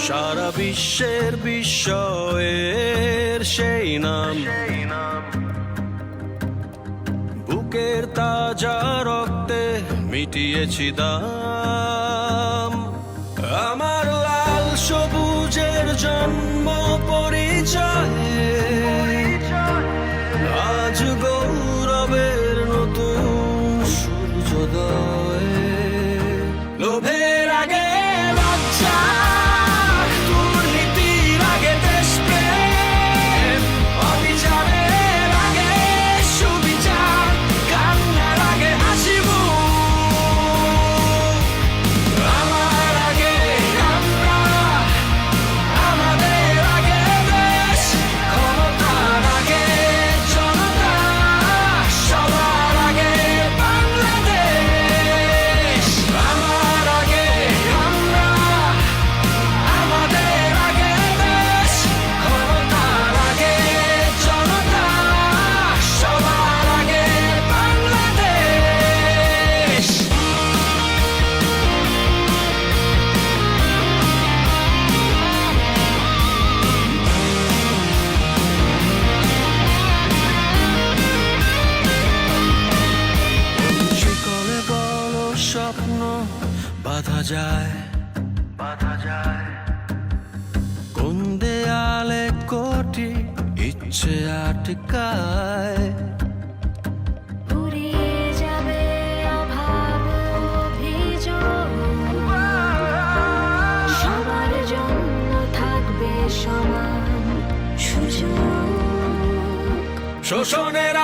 সারা বিশ্বের বিস্ময়ের সেই নাম, বুকের তাজা রক্তে মিটিয়েছি দাম। আমার লাল সবুজের জন্ম পরিচয়ে আজ গৌরবের নতুন সূর্যোদয়। লোভের আগে লজ্জা, দুর্নীতির আগে দেশপ্রেম, অবিচারের আগে সুবিচার, কান্নার আগে হাসি মুখ। আমার আগে আমরা, আমাদের আগে দেশ, ক্ষমতার আগে জনতা, সবার আগে বাংলাদেশ। আমার আগে আমরা, আমাদের আগে দেশ, ক্ষমতার আগে জনতা, সবার আগে বাংলাদেশ। শিকলে বলো স্বপ্ন বাঁধা যায়, কোন দেয়ালে কোটি ইচ্ছে আটকায়। ফুরিয়ে যাবে অভাব অভিযোগ, সবার জন্য থাকবে সমান সুযোগ। শোষণের